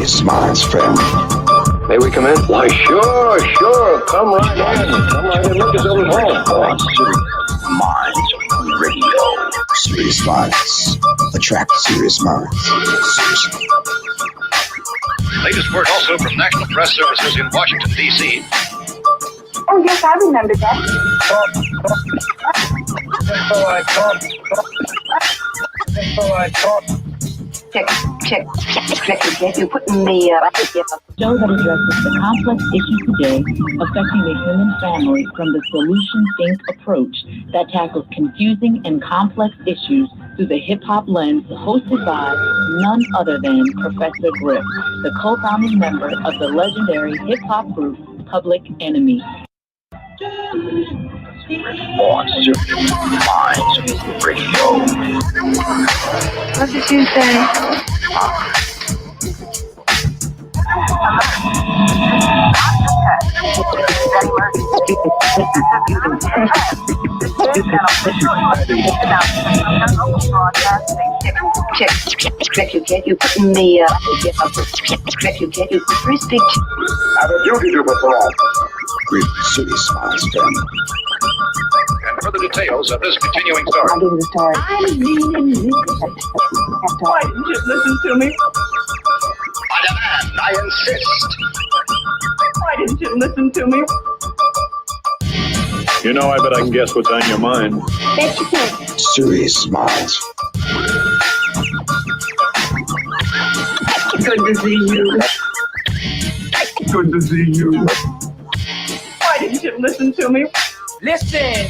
Sirius Mindz family. May we come in? Why, sure. Come right in. Look at those home. Mindz Radio. Sirius Mindz. Attract Sirius Mindz. Latest word also from National Press Services in Washington, D.C. Oh, yes, I remember that. Check. You're putting me Show that addresses the complex issue today affecting the human family from the solutions-based approach that tackles confusing and complex issues through the hip-hop lens, hosted by none other than Professor Griff, the co-founding member of the legendary hip-hop group Public Enemy. On Sirius Mindz Radio. What did you say? Check. You putting me check. You free speech. Have a duty to perform. Griff, Sirius Mindz family. And further details of this continuing story. I'll give you the story. Why didn't you listen to me? I demand, I insist. Why didn't you listen to me? You know, I bet I can guess what's on your mind. Bet you can. Sirius Mindz. Good to see you. Good to see you. Why didn't you listen to me? Listen!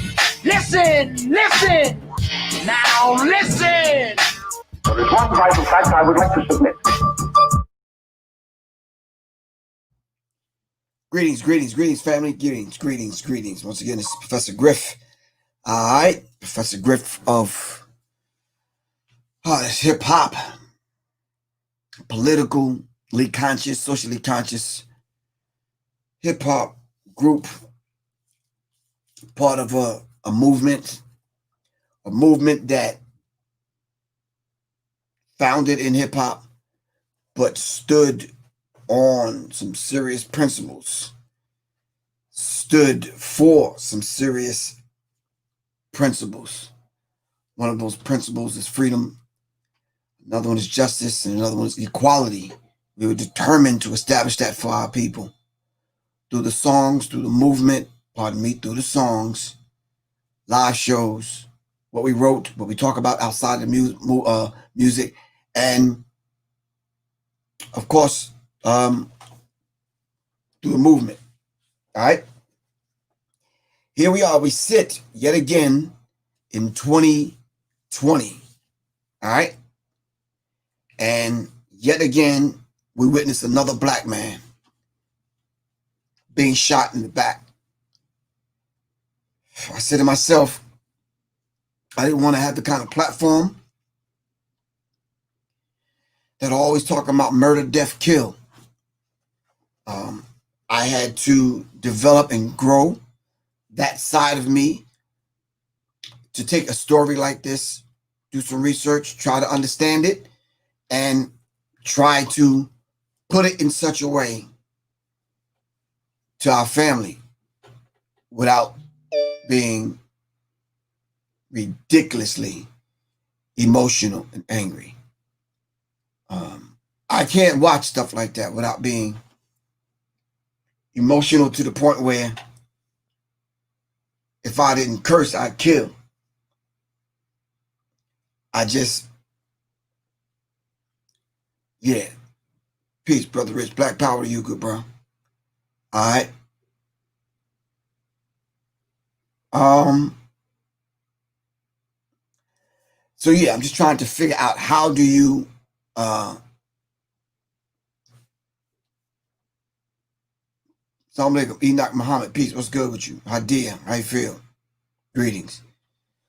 Now listen! There is one vital fact I would like to submit. Greetings, family. Greetings. Once again, this is Professor Griff. All right, Professor Griff of hip hop, politically conscious, socially conscious hip hop group, part of a movement that founded in hip hop, but stood on some serious principles, stood for some serious principles. One of those principles is freedom. Another one is justice, and another one is equality. We were determined to establish that for our people through the songs, through the movement, through the songs, live shows, what we wrote, what we talk about outside the music, and of course, through the movement. All right. Here we are. We sit yet again in 2020. All right. And yet again, we witness another black man being shot in the back. I said to myself, I didn't want to have the kind of platform that always talking about murder, death, kill. I had to develop and grow that side of me to take a story like this, do some research, try to understand it, and try to put it in such a way to our family without being ridiculously emotional and angry. I can't watch stuff like that without being emotional to the point where if I didn't curse, I'd kill. Yeah. Peace, Brother Rich. Black power to you, good bro. All right. So yeah, I'm just trying to figure out how do you Assalamu alaikum, Enoch Muhammad, peace. What's good with you? How you feel? Greetings.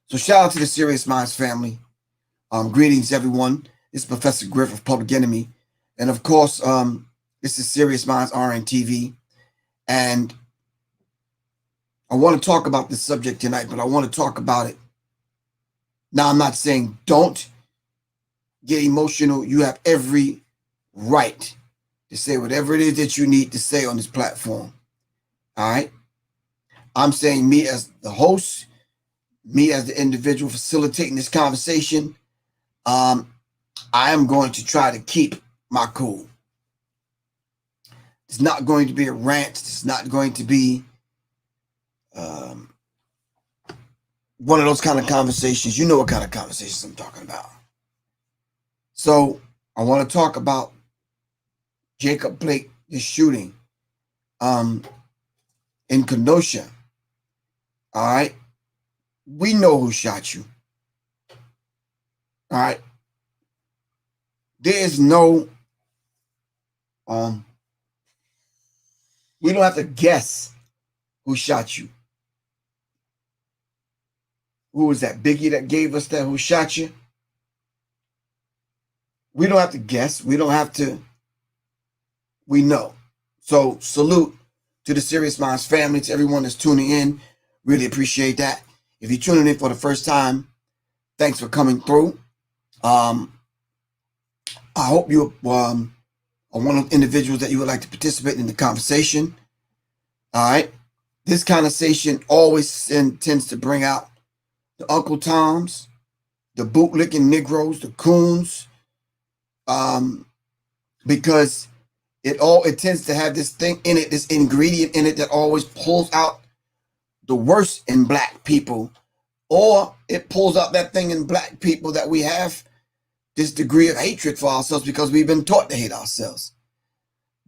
So shout out to the Sirius Mindz family. Greetings, everyone. This is Professor Griff of Public Enemy. And of course, this is Sirius Mindz RNTV. And I want to talk about this subject tonight, but I want to talk about it. Now, I'm not saying don't get emotional. You have every right to say whatever it is that you need to say on this platform. All right. I'm saying me as the host, me as the individual facilitating this conversation, I am going to try to keep my cool. It's not going to be a rant. It's not going to be one of those kind of conversations. You know what kind of conversations I'm talking about. So I want to talk about Jacob Blake, the shooting in Kenosha. All right. We know who shot you. All right. There is no, we don't have to guess who shot you. Who was that? Biggie that gave us that, who shot you? We don't have to guess. We don't have to, we know. So salute to the Sirius Mindz family, to everyone that's tuning in. Really appreciate that. If you're tuning in for the first time, thanks for coming through. I hope you are one of the individuals that you would like to participate in the conversation. All right. This conversation always tends to bring out the Uncle Toms, the bootlicking Negroes, the coons, because it tends to have this thing in it, this ingredient in it that always pulls out the worst in black people, or it pulls out that thing in black people that we have this degree of hatred for ourselves because we've been taught to hate ourselves.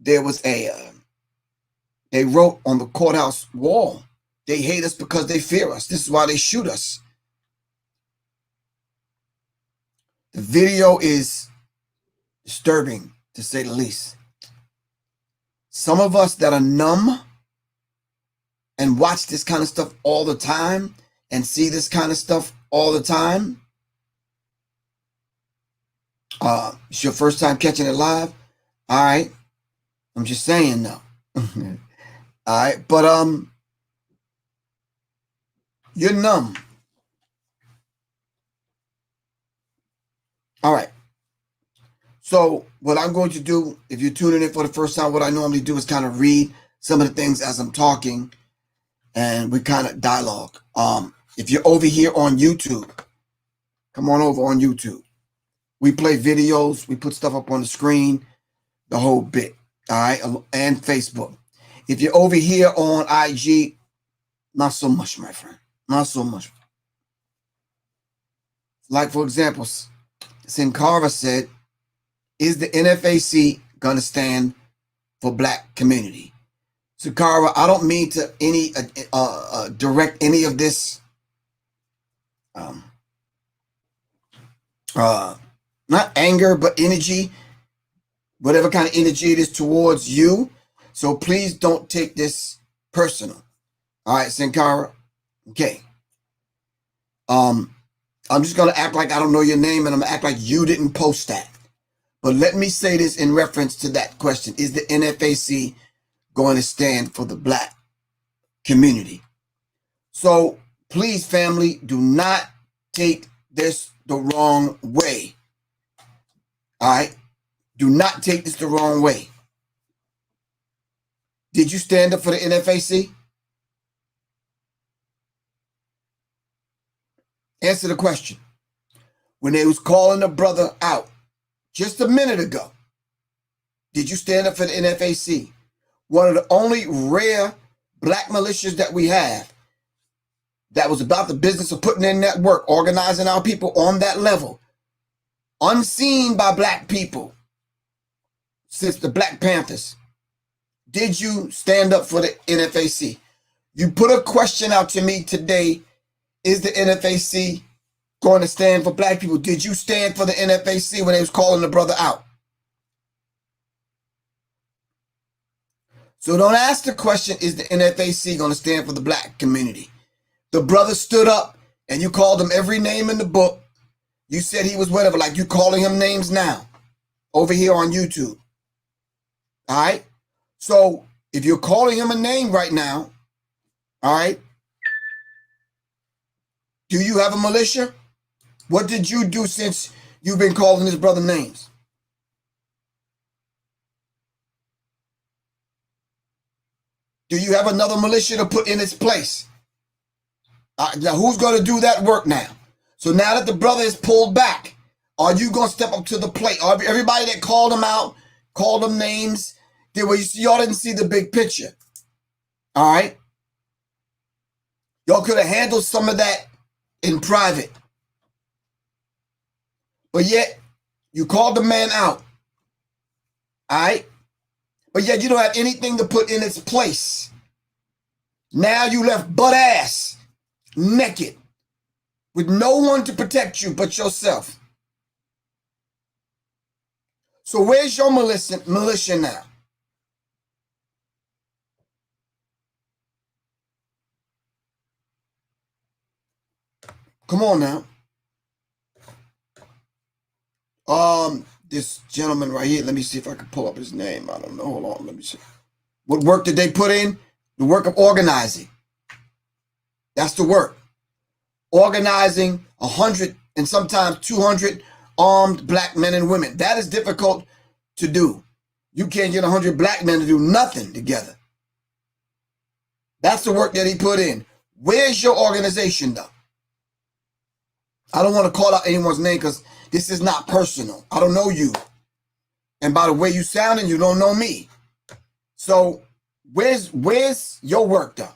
There was they wrote on the courthouse wall, they hate us because they fear us. This is why they shoot us. The video is disturbing, to say the least. Some of us that are numb and watch this kind of stuff all the time and see this kind of stuff all the time, it's your first time catching it live. All right. I'm just saying though. All right. But you're numb. All right. So what I'm going to do, if you're tuning in for the first time, what I normally do is kind of read some of the things as I'm talking, and we kind of dialogue. If you're over here on YouTube, come on over on YouTube. We play videos. We put stuff up on the screen, the whole bit. All right. And Facebook. If you're over here on IG, not so much, my friend. Not so much. Like, for example, Sin Cara said, is the NFAC going to stand for black community? So, Cara, I don't mean to direct any of this, not anger, but energy, whatever kind of energy it is towards you. So please don't take this personal. All right, Sin Cara. Okay. I'm just going to act like I don't know your name, and I'm going to act like you didn't post that. But let me say this in reference to that question. Is the NFAC going to stand for the black community? So please, family, do not take this the wrong way. All right? Do not take this the wrong way. Did you stand up for the NFAC? Answer the question. When they was calling the brother out just a minute ago, did you stand up for the NFAC? One of the only rare black militias that we have that was about the business of putting in that work, organizing our people on that level, unseen by black people since the Black Panthers. Did you stand up for the NFAC? You put a question out to me today. Is the NFAC going to stand for black people? Did you stand for the NFAC when they was calling the brother out? So don't ask the question, is the NFAC going to stand for the black community? The brother stood up and you called him every name in the book. You said he was whatever, like you calling him names now over here on YouTube. All right? So if you're calling him a name right now, all right, do you have a militia? What did you do since you've been calling this brother names? Do you have another militia to put in its place? Now, who's going to do that work now? So now that the brother is pulled back, are you going to step up to the plate? Everybody that called him out, called them names, y'all didn't see the big picture. All right? Y'all could have handled some of that in private. But yet, you called the man out. All right? But yet, you don't have anything to put in its place. Now you left butt ass, naked, with no one to protect you but yourself. So where's your militia now? Come on now. This gentleman right here, let me see if I can pull up his name. I don't know. Hold on, let me see. What work did they put in? The work of organizing. That's the work. Organizing 100 and sometimes 200 armed black men and women. That is difficult to do. You can't get 100 black men to do nothing together. That's the work that he put in. Where's your organization, though? I don't want to call out anyone's name because this is not personal. I don't know you. And by the way you sounding, you don't know me. So where's your work, though?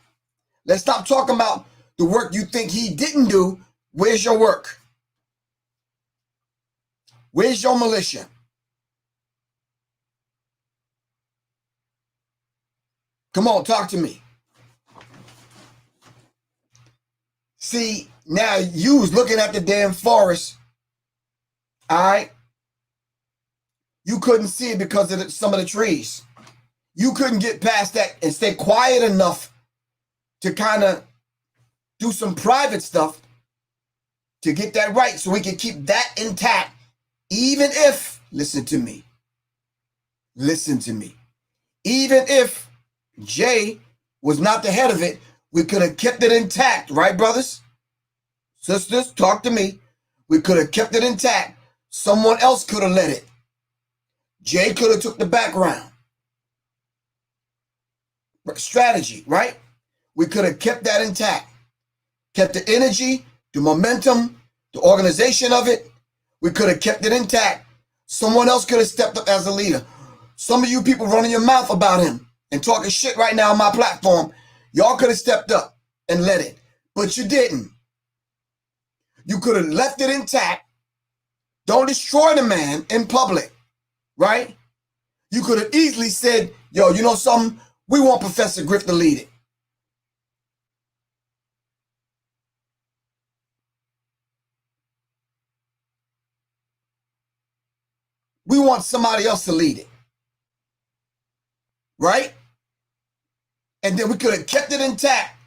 Let's stop talking about the work you think he didn't do. Where's your work? Where's your militia? Come on, talk to me. See, now you was looking at the damn forest. All right? You couldn't see it because of some of the trees. You couldn't get past that and stay quiet enough to kind of do some private stuff to get that right so we can keep that intact, even if, listen to me, even if Jay was not the head of it, we could have kept it intact, right, brothers? Sisters, talk to me. We could have kept it intact. Someone else could have led it. Jay could have took the background. Strategy, right? We could have kept that intact. Kept the energy, the momentum, the organization of it. We could have kept it intact. Someone else could have stepped up as a leader. Some of you people running your mouth about him and talking shit right now on my platform, y'all could have stepped up and led it, but you didn't. You could have left it intact. Don't destroy the man in public, right? You could have easily said, yo, you know something? We want Professor Griff to lead it. We want somebody else to lead it, right? And then we could have kept it intact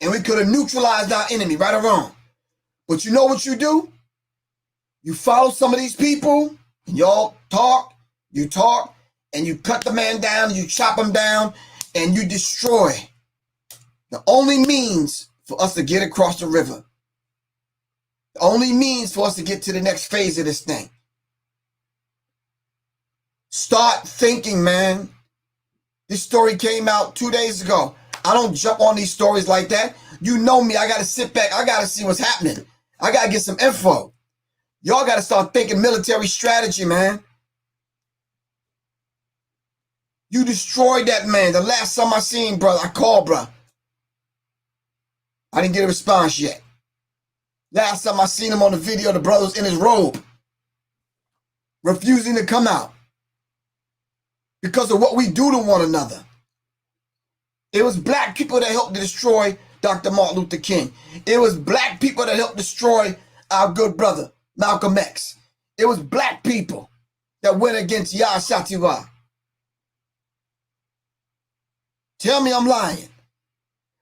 and we could have neutralized our enemy, right or wrong. But you know what you do? You follow some of these people and y'all talk, and you cut the man down, you chop him down, and you destroy the only means for us to get across the river. The only means for us to get to the next phase of this thing. Start thinking, man. This story came out 2 days ago. I don't jump on these stories like that. You know me. I got to sit back. I got to see what's happening. I got to get some info. Y'all got to start thinking military strategy, man. You destroyed that man. The last time I seen, brother, I called, bro. I didn't get a response yet. Last time I seen him on the video, the brother was in his robe, refusing to come out because of what we do to one another. It was black people that helped to destroy Dr. Martin Luther King. It was black people that helped destroy our good brother, Malcolm X. It was black people that went against Yah Shatiwa. Tell me I'm lying.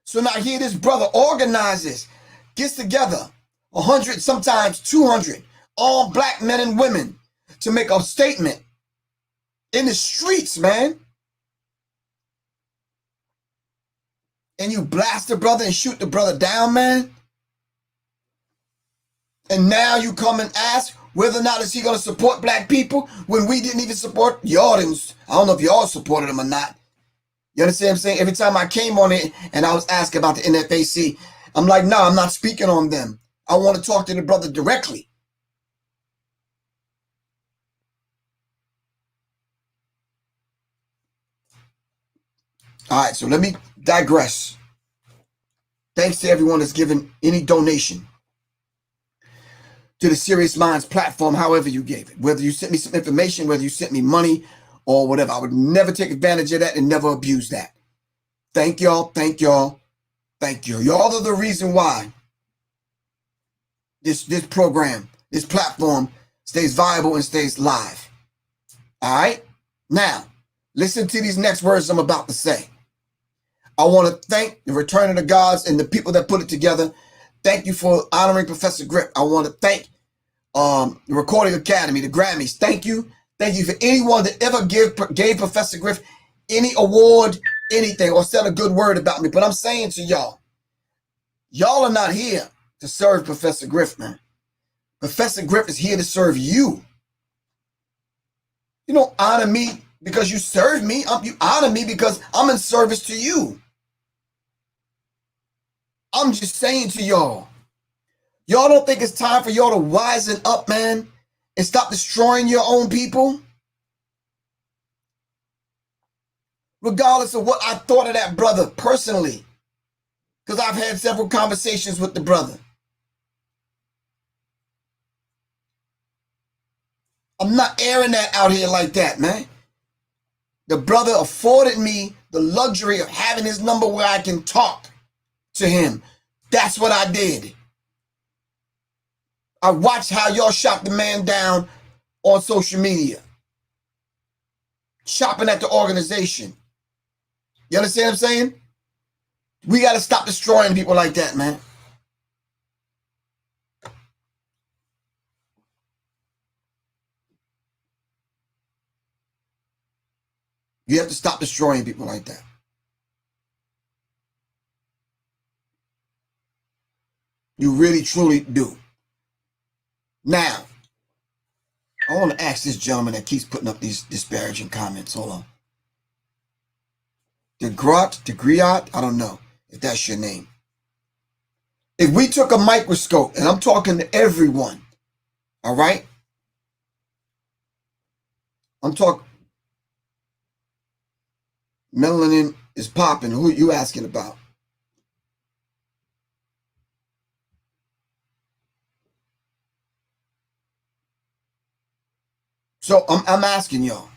So now here this brother organizes, gets together 100, sometimes 200, all black men and women to make a statement in the streets, man. And you blast the brother and shoot the brother down, man. And now you come and ask whether or not is he going to support black people when we didn't even support y'all. I don't know if y'all supported him or not. You understand what I'm saying? Every time I came on it and I was asking about the NFAC, I'm like, no, I'm not speaking on them. I want to talk to the brother directly. All right, so let me digress. Thanks to everyone that's given any donation to the Sirius Mindz platform, however you gave it. Whether you sent me some information, whether you sent me money or whatever. I would never take advantage of that and never abuse that. Thank y'all, thank y'all, thank you. Y'all are the reason why this program, this platform stays viable and stays live. All right? Now, listen to these next words I'm about to say. I want to thank the Return of the Gods and the people that put it together. Thank you for honoring Professor Griff. I want to thank the Recording Academy, the Grammys. Thank you. Thank you for anyone that ever gave Professor Griff any award, anything, or said a good word about me. But I'm saying to y'all, y'all are not here to serve Professor Griff, man. Professor Griff is here to serve you. You don't honor me because you serve me. You honor me because I'm in service to you. I'm just saying to y'all, y'all don't think it's time for y'all to wisen up, man, and stop destroying your own people? Regardless of what I thought of that brother personally, because I've had several conversations with the brother. I'm not airing that out here like that, man. The brother afforded me the luxury of having his number where I can talk to him. That's what I did. I watched how y'all shot the man down on social media. Shopping at the organization. You understand what I'm saying? We got to stop destroying people like that, man. You have to stop destroying people like that. You really, truly do. Now, I want to ask this gentleman that keeps putting up these disparaging comments. Hold on. DeGriot, I don't know if that's your name. If we took a microscope, and I'm talking to everyone, all right? I'm talking, melanin is popping. Who are you asking about? So I'm asking y'all.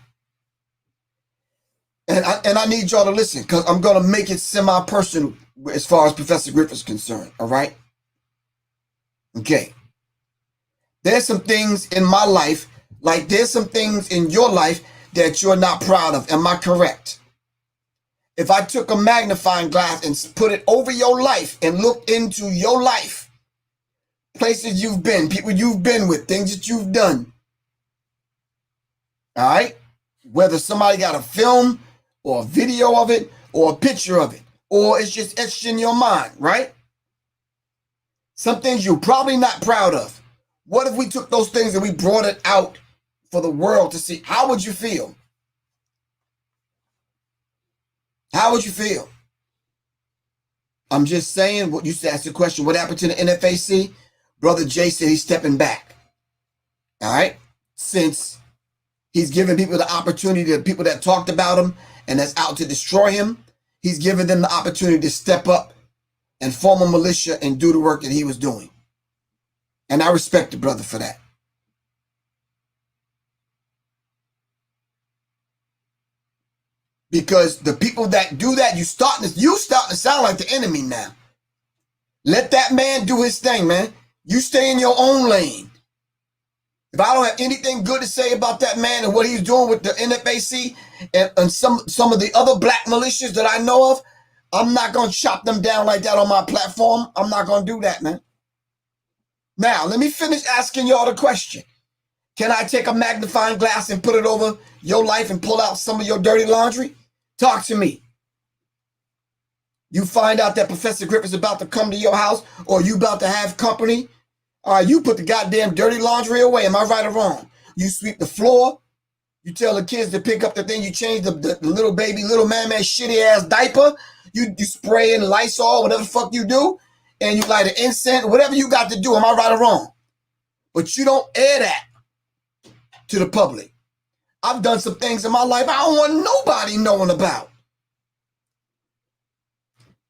And I need y'all to listen, because I'm going to make it semi-personal as far as Professor Griff is concerned, all right? Okay. There's some things in my life, like there's some things in your life that you're not proud of. Am I correct? If I took a magnifying glass and put it over your life and looked into your life, places you've been, people you've been with, things that you've done, all right? Whether somebody got a film or a video of it or a picture of it, or it's just etched in your mind, right? Some things you're probably not proud of. What if we took those things and we brought it out for the world to see? How would you feel? How would you feel? I'm just saying, what you asked the question, what happened to the NFAC? Brother Jay said he's stepping back. All right? Since he's giving people the opportunity, the people that talked about him and that's out to destroy him, he's giving them the opportunity to step up and form a militia and do the work that he was doing. And I respect the brother for that. Because the people that do that, you starting to sound like the enemy now. Let that man do his thing, man. You stay in your own lane. If I don't have anything good to say about that man and what he's doing with the NFAC and some of the other black militias that I know of, I'm not going to chop them down like that on my platform. I'm not going to do that, man. Now, let me finish asking y'all the question. Can I take a magnifying glass and put it over your life and pull out some of your dirty laundry? Talk to me. You find out that Professor Griff is about to come to your house or you about to have company. You put the goddamn dirty laundry away. Am I right or wrong? You sweep the floor. You tell the kids to pick up the thing, you change the little baby, little man shitty ass diaper. You spray in Lysol, whatever the fuck you do, and you light an incense, whatever you got to do. Am I right or wrong? But you don't air that to the public. I've done some things in my life I don't want nobody knowing about.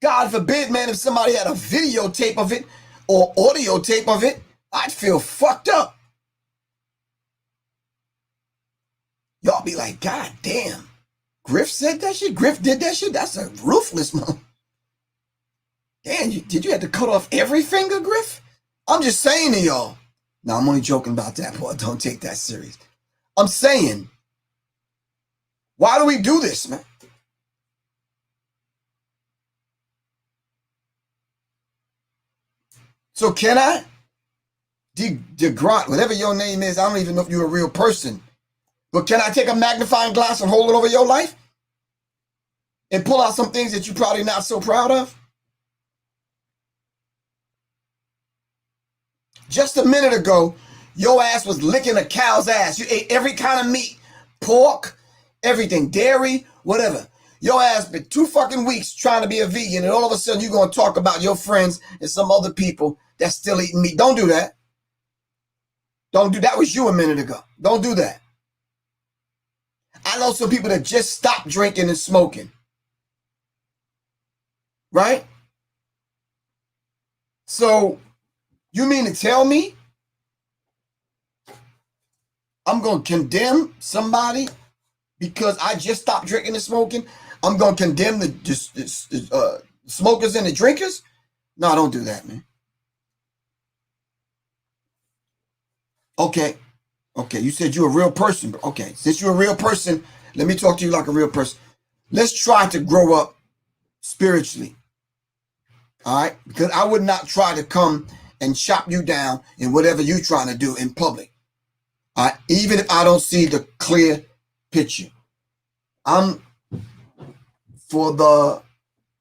God forbid, man, if somebody had a videotape of it or audio tape of it, I'd feel fucked up. Y'all be like, God damn, Griff said that shit? Griff did that shit? That's a ruthless man. Damn, did you have to cut off every finger, Griff? I'm just saying to y'all. No, I'm only joking about that, boy. Don't take that serious. I'm saying, why do we do this, man? So can I? DeGrant, whatever your name is, I don't even know if you're a real person. But can I take a magnifying glass and hold it over your life? And pull out some things that you're probably not so proud of? Just a minute ago, your ass was licking a cow's ass. You ate every kind of meat, pork, everything, dairy, whatever. Your ass been 2 fucking weeks trying to be a vegan, and all of a sudden you're going to talk about your friends and some other people that's still eating meat. Don't do that. Don't do that. That was you a minute ago. Don't do that. I know some people that just stopped drinking and smoking. Right? So, you mean to tell me I'm going to condemn somebody because I just stopped drinking and smoking? I'm going to condemn the smokers and the drinkers? No, don't do that, man. Okay, you said you're a real person. Okay, since you're a real person, let me talk to you like a real person. Let's try to grow up spiritually. All right? Because I would not try to come and chop you down in whatever you're trying to do in public. All right? Even if I don't see the clear picture. I'm, for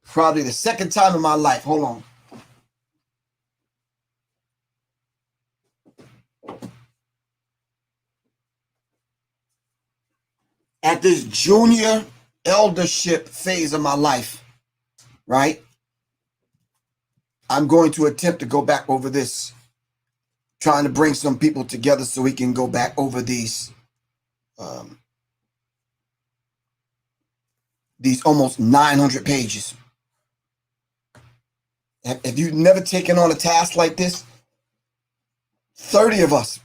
probably the second time in my life, hold on. At this junior eldership phase of my life, right? I'm going to attempt to go back over this, trying to bring some people together so we can go back over these almost 900 pages. Have you never taken on a task like this? 30 of us,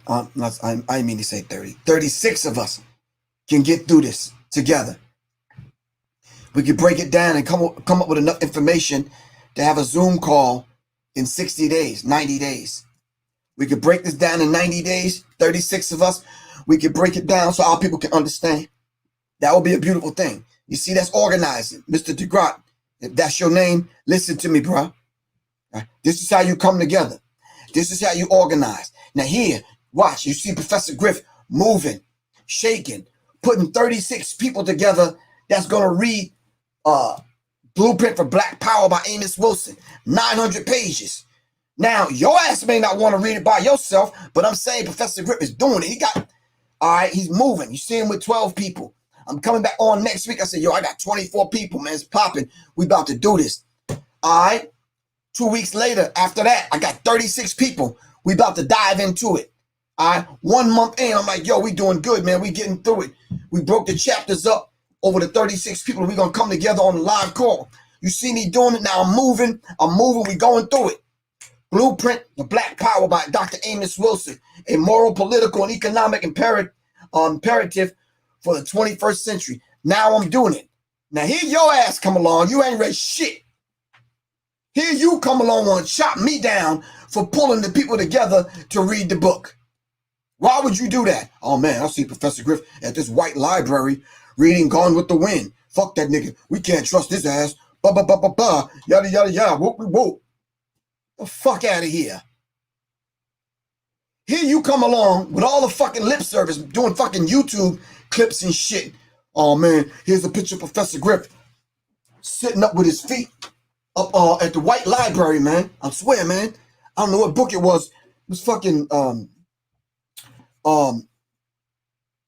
I mean to say 30, 36 of us can get through this together. We could break it down and come up with enough information to have a Zoom call in 60 days, 90 days. We could break this down in 90 days, 36 of us. We could break it down so our people can understand. That would be a beautiful thing. You see, that's organizing. Mr. DeGrant, if that's your name, listen to me, bro. Right? This is how you come together. This is how you organize. Now here, watch. You see Professor Griff moving, shaking, putting 36 people together that's going to read Blueprint for Black Power by Amos Wilson. 900 pages. Now, your ass may not want to read it by yourself, but I'm saying Professor Griff is doing it. He's moving. You see him with 12 people. I'm coming back on next week. I said, I got 24 people, man. It's popping. We about to do this. All right. 2 weeks later, after that, I got 36 people. We about to dive into it. All right. 1 month in, I'm like, we doing good, man. We getting through it. We broke the chapters up over the 36 people. We're going to come together on the live call. You see me doing it now. I'm moving. We going through it. Blueprint for Black Power by Dr. Amos Wilson. A moral, political, and economic imperative for the 21st century. Now I'm doing it. Now here your ass come along. You ain't read shit. Here you come along and chop me down for pulling the people together to read the book. Why would you do that? Oh man, I see Professor Griff at this white library reading Gone with the Wind. Fuck that nigga. We can't trust his ass. Ba ba ba ba ba. Yada yada yada. Whoop whoop. The fuck out of here. Here you come along with all the fucking lip service, doing fucking YouTube clips and shit. Oh man, here's a picture of Professor Griff sitting up with his feet up at the white library, man. I swear, man. I don't know what book it was. It was fucking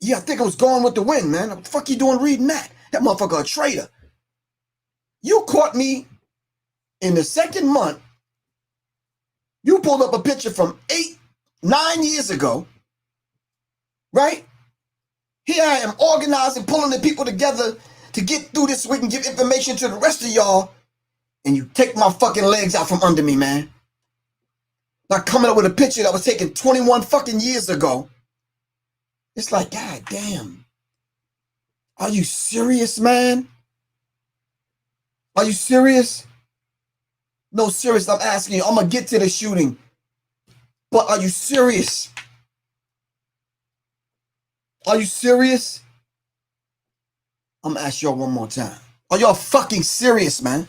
Yeah, I think it was Gone with the Wind, man. What the fuck you doing reading that? That motherfucker a traitor. You caught me in the second month. You pulled up a picture from 9 years ago, right? Here I am organizing, pulling the people together to get through this so we can give information to the rest of y'all, and you take my fucking legs out from under me, man. Not coming up with a picture that was taken 21 fucking years ago. It's like, God damn. Are you serious, man? Are you serious? No, serious, I'm asking you. I'm going to get to the shooting. But are you serious? Are you serious? I'm going to ask y'all one more time. Are y'all fucking serious, man?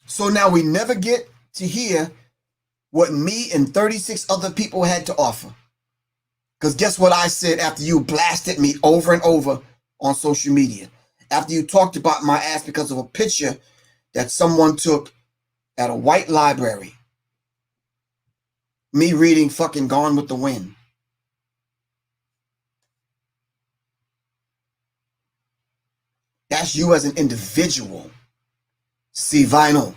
So now we never get to hear what me and 36 other people had to offer. Because guess what I said after you blasted me over and over on social media? After you talked about my ass because of a picture that someone took at a white library. Me reading fucking Gone with the Wind. That's you as an individual. See, Vinyl.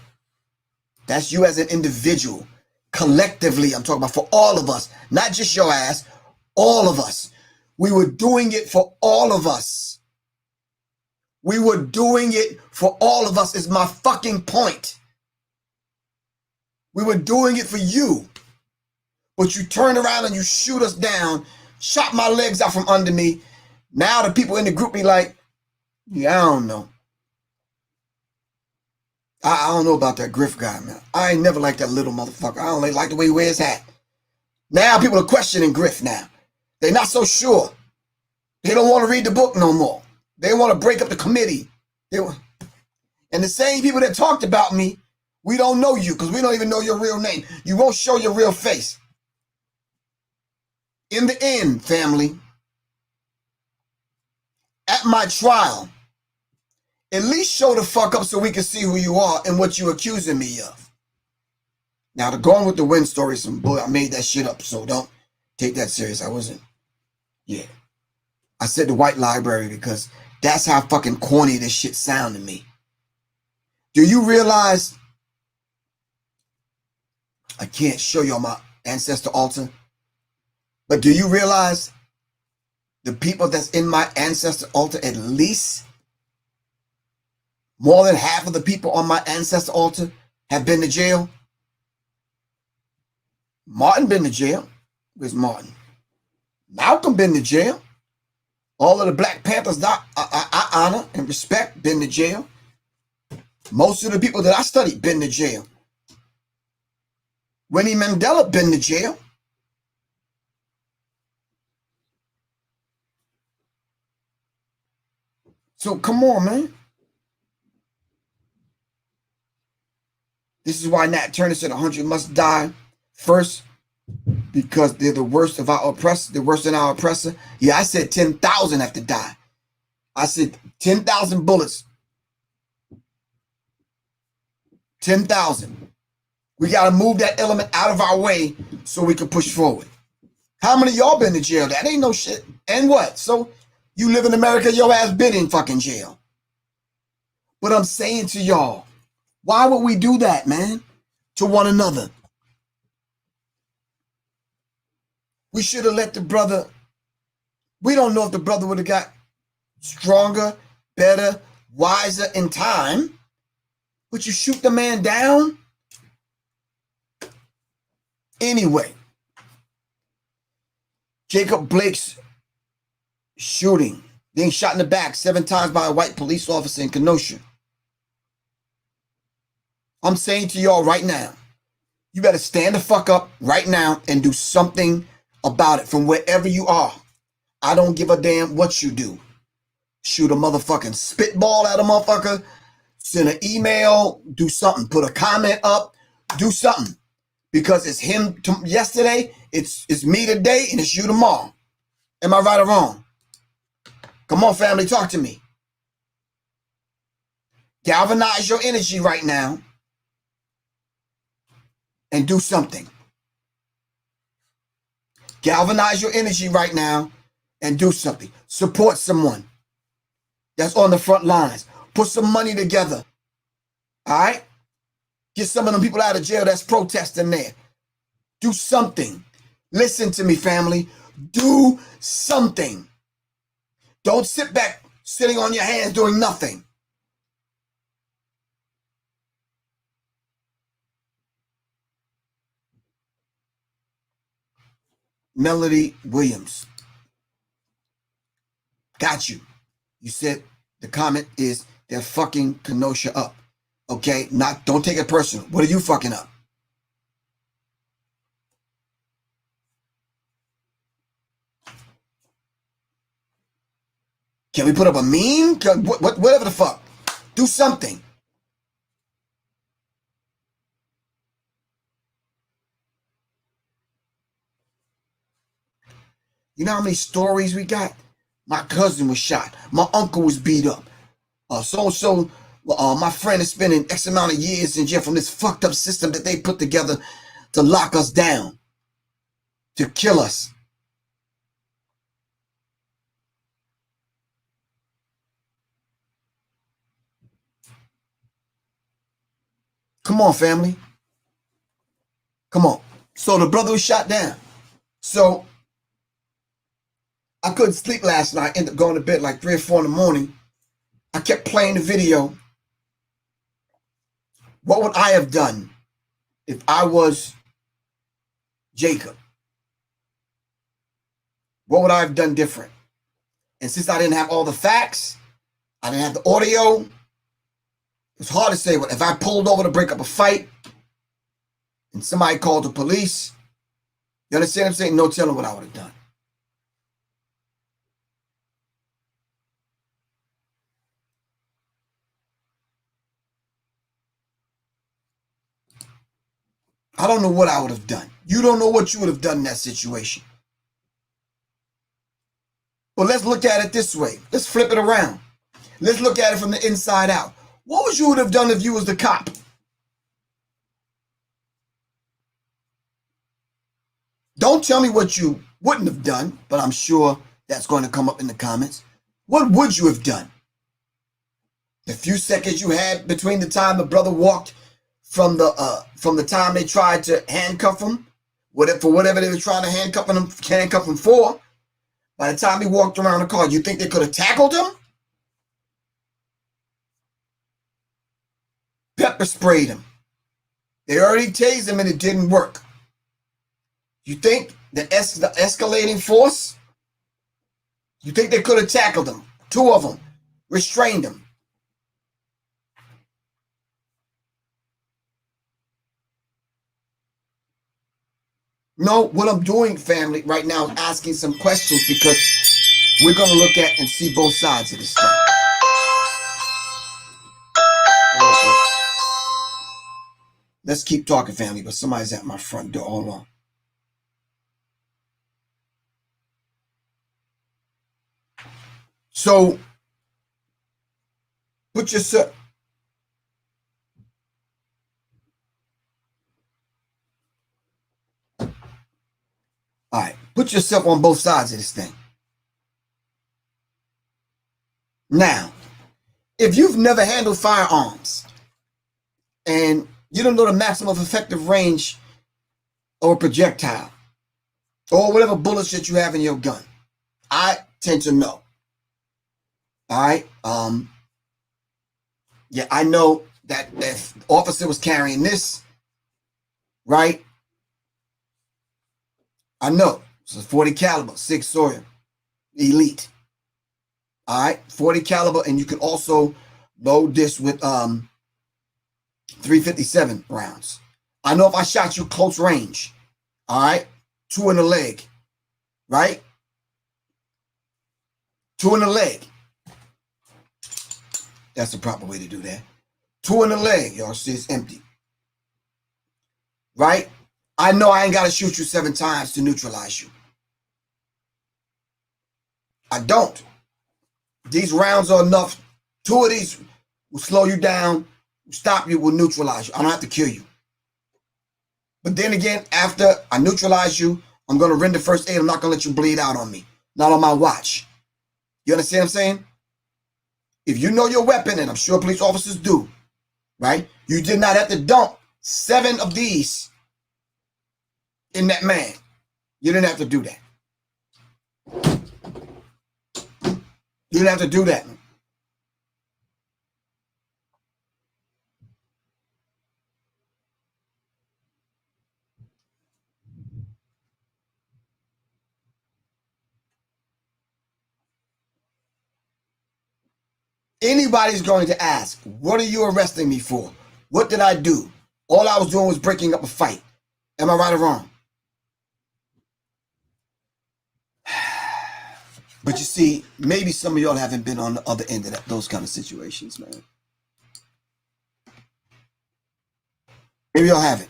That's you as an individual. Collectively, I'm talking about for all of us. Not just your ass. All of us. We were doing it for all of us. We were doing it for all of us is my fucking point. We were doing it for you. But you turn around and you shoot us down, shot my legs out from under me. Now the people in the group be like, yeah, I don't know. I don't know about that Griff guy, man. I ain't never liked that little motherfucker. I don't like the way he wears his hat. Now people are questioning Griff now. They're not so sure. They don't want to read the book no more. They want to break up the committee. And the same people that talked about me, we don't know you because we don't even know your real name. You won't show your real face. In the end, family, at my trial, at least show the fuck up so we can see who you are and what you're accusing me of. Now, the Gone with the Wind story is some bull. I made that shit up, so don't take that serious. I wasn't. Yeah. I said the white library because that's how fucking corny this shit sounded to me. Do you realize I can't show you on my ancestor altar? But do you realize the people that's in my ancestor altar, at least more than half of the people on my ancestor altar have been to jail? Martin been to jail. Where's Martin? Malcolm been to jail. All of the Black Panthers that I honor and respect been to jail. Most of the people that I studied been to jail. Winnie Mandela been to jail. So come on, man. This is why Nat Turner said 100 must die first, because they're the worst of our oppressor, the worst than our oppressor. Yeah, I said 10,000 have to die. I said 10,000 bullets. 10,000. We got to move that element out of our way so we can push forward. How many of y'all been to jail? That ain't no shit. And what? So you live in America, your ass been in fucking jail. But I'm saying to y'all, why would we do that, man? To one another. We should have let the brother, we don't know if the brother would have got stronger, better, wiser in time. But you shoot the man down? Anyway, Jacob Blake's shooting, being shot in the back 7 times by a white police officer in Kenosha. I'm saying to y'all right now, you better stand the fuck up right now and do something about it from wherever you are. I don't give a damn what you do. Shoot a motherfucking spitball at a motherfucker, send an email, do something, put a comment up, do something. Because it's him yesterday, it's me today, and it's you tomorrow. Am I right or wrong? Come on, family, talk to me. Galvanize your energy right now and do something. Galvanize your energy right now and do something. Support someone that's on the front lines. Put some money together. All right? Get some of them people out of jail that's protesting there. Do something. Listen to me, family. Do something. Don't sit back sitting on your hands doing nothing. Melody Williams. Got you. You said the comment is they're fucking Kenosha up. Okay? Don't take it personal. What are you fucking up? Can we put up a meme? Whatever the fuck. Do something. You know how many stories we got? My cousin was shot. My uncle was beat up. So-and-so, my friend is spending X amount of years in jail from this fucked up system that they put together to lock us down, to kill us. Come on, family. Come on. So the brother was shot down. So I couldn't sleep last night. Ended up going to bed like 3 or 4 in the morning. I kept playing the video. What would I have done if I was Jacob? What would I have done different? And since I didn't have all the facts, I didn't have the audio, it's hard to say. But if I pulled over to break up a fight and somebody called the police, you understand what I'm saying? No telling what I would have done. I don't know what I would have done. You don't know what you would have done in that situation. But let's look at it this way. Let's flip it around. Let's look at it from the inside out. What would you have done if you was the cop? Don't tell me what you wouldn't have done, but I'm sure that's going to come up in the comments. What would you have done? The few seconds you had between the time the brother walked from the time they tried to handcuff him, for whatever they were trying to handcuff him for, by the time he walked around the car, you think they could have tackled him? Pepper sprayed him. They already tased him and it didn't work. You think the escalating force? You think they could have tackled him? 2 of them, restrained him. No, what I'm doing, family, right now is asking some questions because we're going to look at and see both sides of this thing. Let's keep talking, family, but somebody's at my front door. Hold on. So, put yourself... All right, put yourself on both sides of this thing. Now, if you've never handled firearms and you don't know the maximum effective range or projectile or whatever bullets that you have in your gun, I tend to know. All right. Yeah, I know that if the officer was carrying this, right? I know. It's a 40 caliber, 6 Sawyer, elite. All right, 40 caliber, and you can also load this with 357 rounds. I know if I shot you close range, all right, 2 in the leg, right? 2 in the leg. That's the proper way to do that. 2 in the leg, y'all see it's empty. Right? I know I ain't got to shoot you 7 times to neutralize you. I don't. These rounds are enough. 2 of these will slow you down, stop you, will neutralize you. I don't have to kill you. But then again, after I neutralize you, I'm going to render first aid. I'm not going to let you bleed out on me. Not on my watch. You understand what I'm saying? If you know your weapon, and I'm sure police officers do, right? You did not have to dump 7 of these in that man. You didn't have to do that. You didn't have to do that. Anybody's going to ask, what are you arresting me for? What did I do? All I was doing was breaking up a fight. Am I right or wrong? But you see, maybe some of y'all haven't been on the other end of those kind of situations, man. Maybe y'all haven't.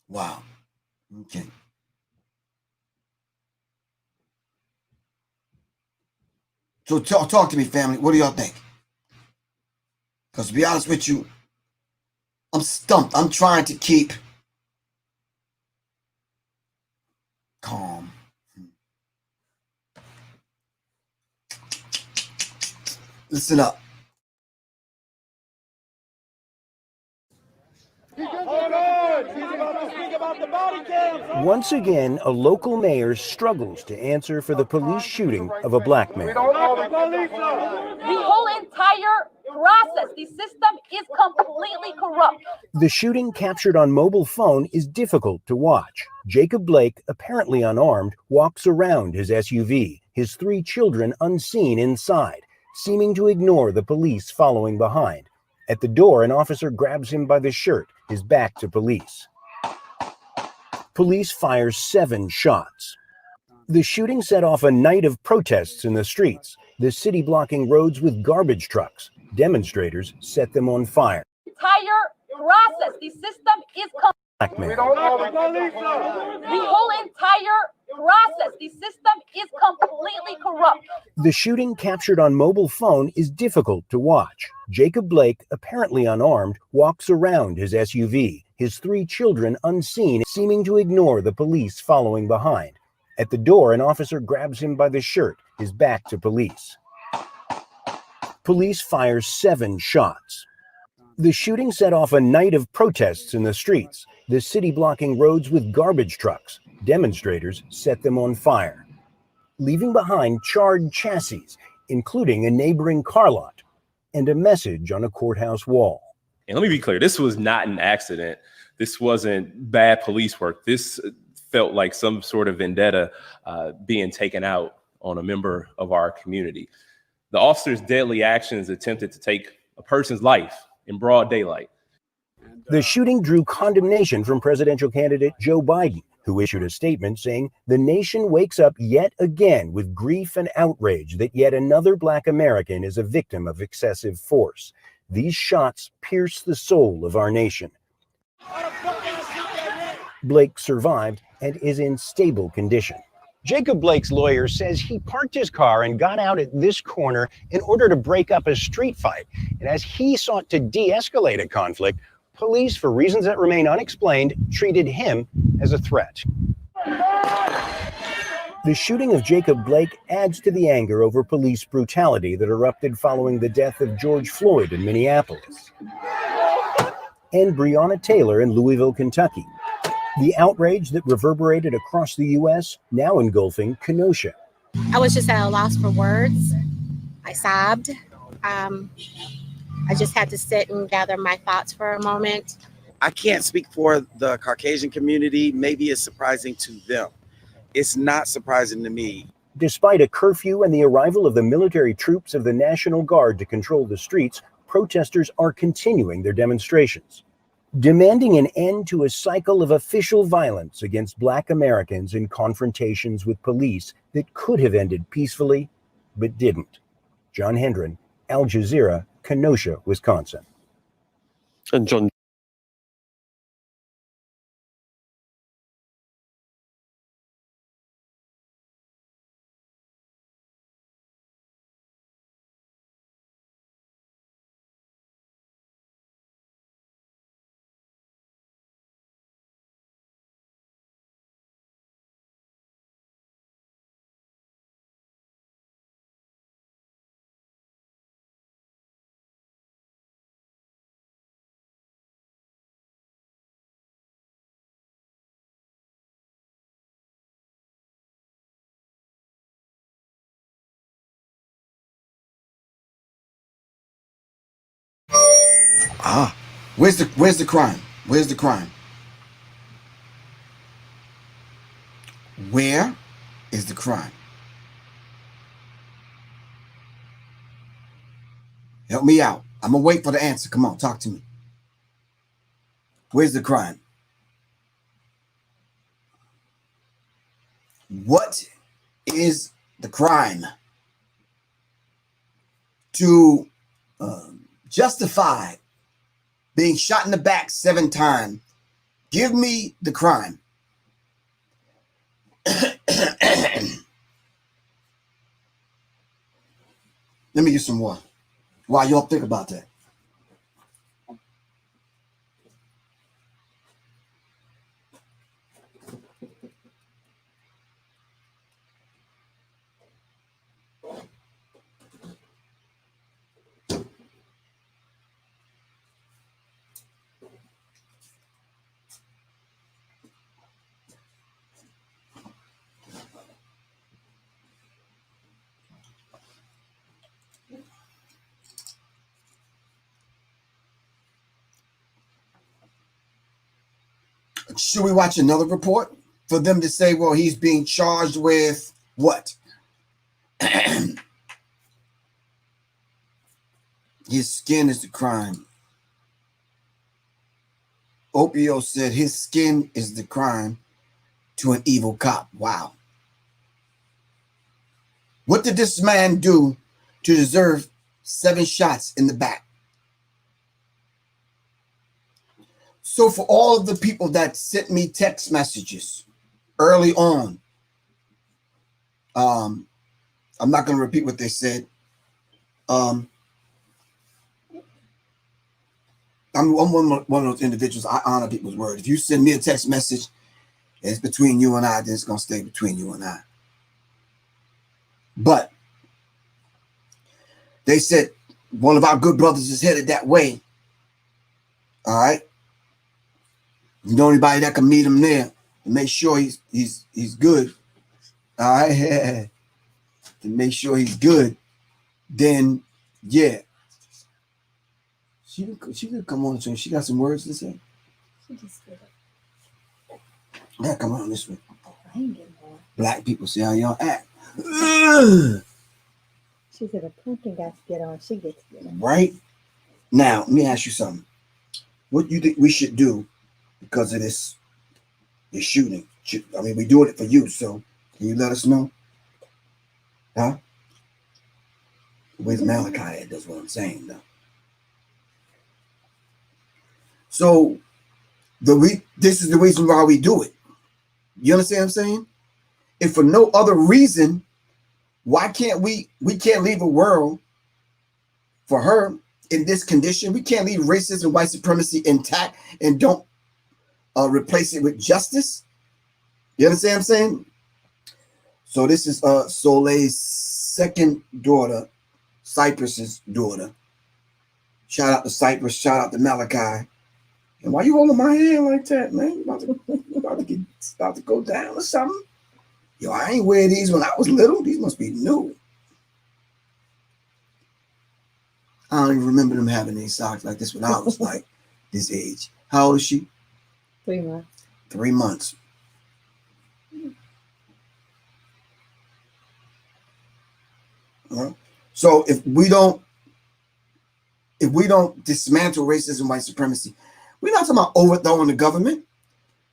Wow. Okay. So talk to me, family. What do y'all think? Because to be honest with you, I'm stumped. I'm trying to keep calm. Listen up. Once again, a local mayor struggles to answer for the police shooting of a black man. The whole entire process, the system is completely corrupt. The shooting captured on mobile phone is difficult to watch. Jacob Blake, apparently unarmed, walks around his SUV, his 3 children unseen inside, seeming to ignore the police following behind. At the door, an officer grabs him by the shirt, his back to police. Police fire 7 shots. The shooting set off a night of protests in the streets, the city blocking roads with garbage trucks. Demonstrators set them on fire. The entire process, the system is Black man. The whole entire process, the system is completely corrupt. The shooting captured on mobile phone is difficult to watch. Jacob Blake, apparently unarmed, walks around his SUV, his 3 children unseen, seeming to ignore the police following behind. At the door, an officer grabs him by the shirt, his back to police. Police fire 7 shots. The shooting set off a night of protests in the streets, the city blocking roads with garbage trucks. Demonstrators set them on fire, leaving behind charred chassis, including a neighboring car lot, and a message on a courthouse wall. And let me be clear, this was not an accident. This wasn't bad police work. This felt like some sort of vendetta being taken out on a member of our community. The officer's deadly actions attempted to take a person's life in broad daylight. The shooting drew condemnation from presidential candidate Joe Biden, who issued a statement saying the nation wakes up yet again with grief and outrage that yet another Black American is a victim of excessive force. These shots pierce the soul of our nation. Blake survived and is in stable condition. Jacob Blake's lawyer says he parked his car and got out at this corner in order to break up a street fight. And as he sought to de-escalate a conflict, police, for reasons that remain unexplained, treated him as a threat. The shooting of Jacob Blake adds to the anger over police brutality that erupted following the death of George Floyd in Minneapolis and Breonna Taylor in Louisville, Kentucky. The outrage that reverberated across the U.S. now engulfing Kenosha. I was just at a loss for words. I sobbed. I just had to sit and gather my thoughts for a moment. I can't speak for the Caucasian community. Maybe it's surprising to them. It's not surprising to me. Despite a curfew and the arrival of the military troops of the National Guard to control the streets, protesters are continuing their demonstrations, demanding an end to a cycle of official violence against Black Americans in confrontations with police that could have ended peacefully, but didn't. John Hendren, Al Jazeera, Kenosha, Wisconsin. And John Where's the crime? Where's the crime? Where is the crime? Help me out. I'm gonna wait for the answer. Come on, talk to me. Where's the crime? What is the crime? To justify being shot in the back 7 times, give me the crime. Let me get some water. While y'all think about that. Should we watch another report for them to say, well, he's being charged with what? His skin is the crime. Opio said his skin is the crime to an evil cop. Wow. What did this man do to deserve 7 shots in the back? So for all of the people that sent me text messages early on, I'm not going to repeat what they said. I'm one of those individuals. I honor people's word. If you send me a text message, it's between you and I, then it's going to stay between you and I. But they said one of our good brothers is headed that way. All right. You know anybody that can meet him there and make sure he's good. All right. Yeah. To make sure he's good. Then yeah. She could come on and she got some words to say. She just did it. Yeah, come on this way. I ain't getting more. Black people see how y'all act. She said a pumpkin got to get on. She gets to get on. Right? Now, let me ask you something. What do you think we should do because of this shooting? I mean, we're doing it for you, so can you let us know? Huh? Where's Malachi at? That's what I'm saying, though. So this is the reason why we do it. You understand what I'm saying? If for no other reason, why can't we can't leave a world for her in this condition? We can't leave racism and white supremacy intact and don't replace it with justice. You understand what I'm saying? So this is Soleil's second daughter, Cypress's daughter. Shout out to Cypress, shout out to Malachi. And why you holding my hand like that, man? You about to go down or something? Yo, I ain't wear these when I was little. These must be new. I don't even remember them having these socks like this when I was like this age. How old is she? 3 months. 3 months. So if we don't dismantle racism, white supremacy, we're not talking about overthrowing the government.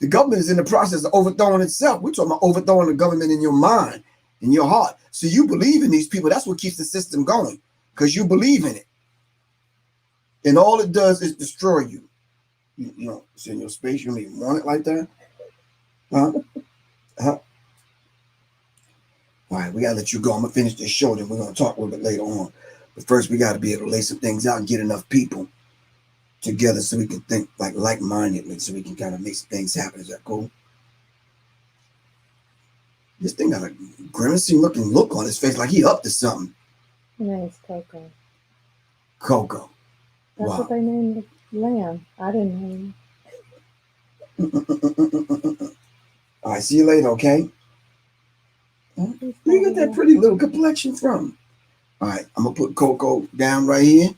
The government is in the process of overthrowing itself. We're talking about overthrowing the government in your mind, in your heart. So you believe in these people. That's what keeps the system going, because you believe in it. And all it does is destroy you. You know, it's in your space. You don't even want it like that. Huh? Huh? All right, we got to let you go. I'm going to finish this show, then we're going to talk a little bit later on. But first, we got to be able to lay some things out and get enough people together so we can think like-mindedly, so we can kind of make some things happen. Is that cool? This thing got a grimacing looking look on his face, like he up to something. Her name's Coco. Coco. That's Wow. what they named the lamb. I didn't name him. All right, see you later, okay? Where you get that pretty little complexion from? All right, I'm going to put Coco down right here.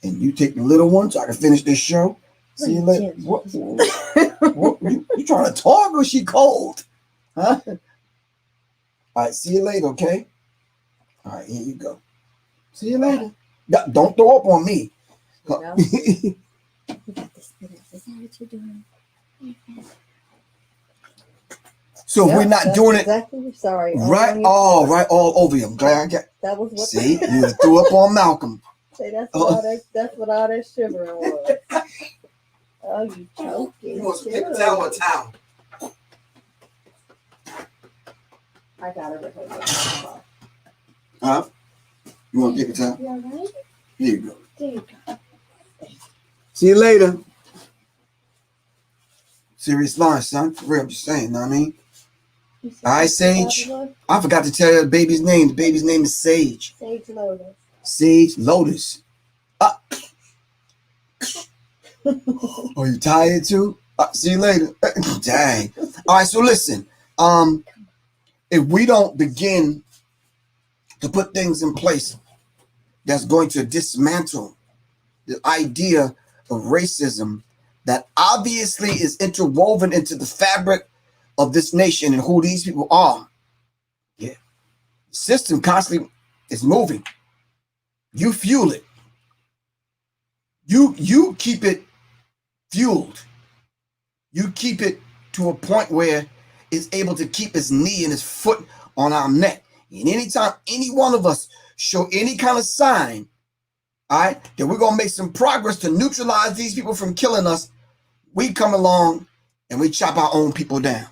And you take the little one so I can finish this show. See you later. What you trying to talk or she cold? Huh? All right, see you later, okay? All right, here you go. See you later. Don't throw up on me. No. You got the spinach. Is that what you're doing? So if we're not doing it exactly. Sorry. right, right all over you. I'm glad I got. That was what. See, you threw up on Malcolm. Say that's what all that shivering was. Oh, you choking. You want some paper towel or towel? I got it. Huh? You want paper towel? You all right? Here you go. There you go. See you later. Serious line, son. For real, I'm just saying, know what I mean? All right, Sage. I forgot to tell you the baby's name. The baby's name is Sage. Sage Lotus. Sage Lotus. Are you tired too? See you later. Dang. All right, so listen. If we don't begin to put things in place that's going to dismantle the idea of racism that obviously is interwoven into the fabric of this nation and who these people are. Yeah. The system constantly is moving. You fuel it. You keep it fueled. You keep it to a point where it's able to keep its knee and its foot on our neck. And anytime any one of us show any kind of sign, all right, that we're going to make some progress to neutralize these people from killing us, we come along and we chop our own people down.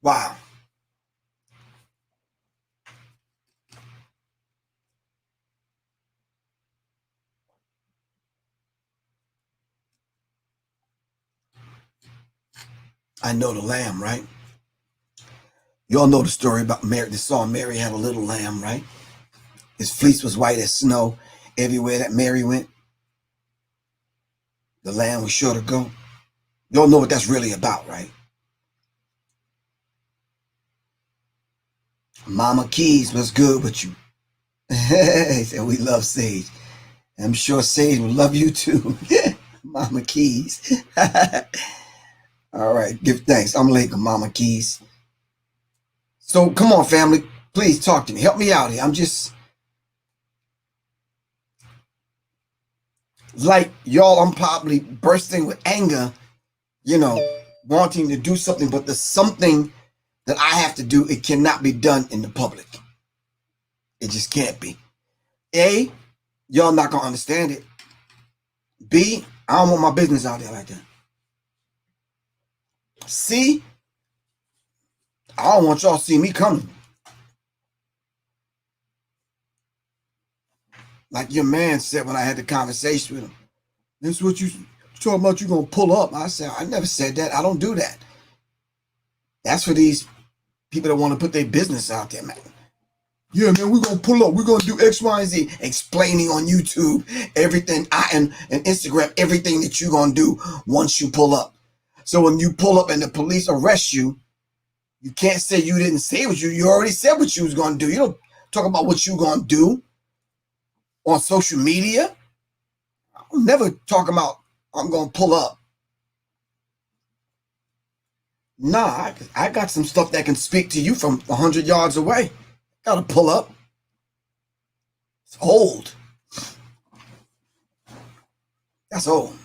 Wow. I know the lamb, right? You all know the story about Mary. The song Mary Had a Little Lamb, right? His fleece was white as snow. Everywhere that Mary went, the lamb was sure to go. You all know what that's really about, right? Mama Keys was good with you. And we love Sage. I'm sure Sage will love you too. Mama Keys. All right, give thanks. I'm late, Mama Keys. So come on, family. Please talk to me. Help me out here. I'm just like y'all, I'm probably bursting with anger, wanting to do something, but there's something that I have to do. It cannot be done in the public. It just can't be. A, y'all not gonna understand it. B, I don't want my business out there like that. C, I don't want y'all to see me coming. Like your man said when I had the conversation with him. This is what you talking about, you gonna pull up. I said, I never said that. I don't do that. That's for these people that want to put their business out there, man. Yeah, man, we're gonna pull up. We're gonna do X, Y, and Z. Explaining on YouTube everything and Instagram, everything that you're gonna do once you pull up. So when you pull up and the police arrest you, you can't say you didn't say what you already said what you was gonna do. You don't talk about what you gonna do on social media. I'll never talk about I'm gonna pull up. Nah, I got some stuff that can speak to you from 100 yards away. Gotta pull up. It's old. That's old.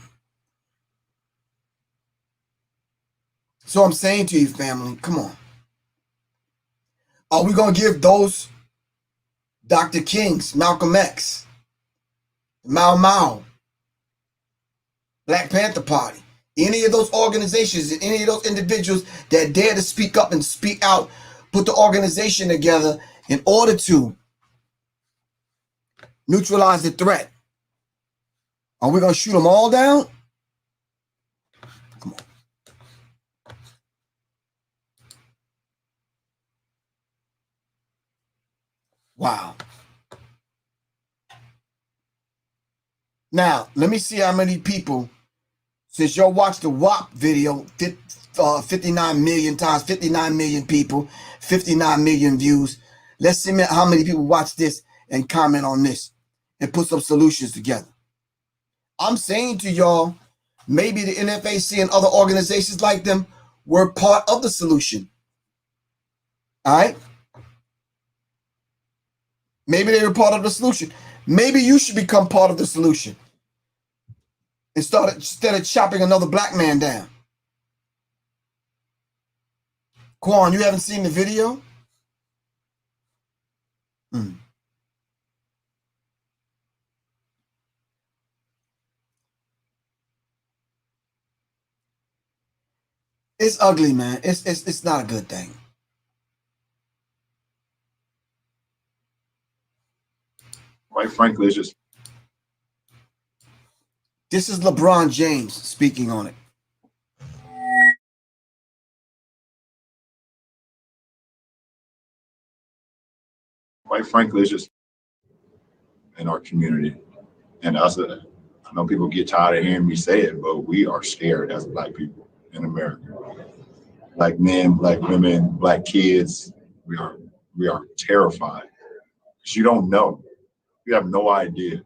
So I'm saying to you, family, come on. Are we going to give those Dr. Kings, Malcolm X, Mau Mau, Black Panther Party, any of those organizations and any of those individuals that dare to speak up and speak out, put the organization together in order to neutralize the threat? Are we going to shoot them all down? Come on. Wow. Now, let me see how many people, since y'all watched the WAP video 59 million times, 59 million people, 59 million views. Let's see how many people watch this and comment on this and put some solutions together. I'm saying to y'all, maybe the NFAC and other organizations like them were part of the solution. All right? Maybe they were part of the solution. Maybe you should become part of the solution and start instead of chopping another black man down. Quan, you haven't seen the video? It's ugly, man. It's not a good thing. Quite frankly, it's just. This is LeBron James speaking on it. Quite frankly, it's just in our community. And us, I know people get tired of hearing me say it, but we are scared as black people in America. Black men, black women, black kids, we are terrified. Because you don't know. You have no idea.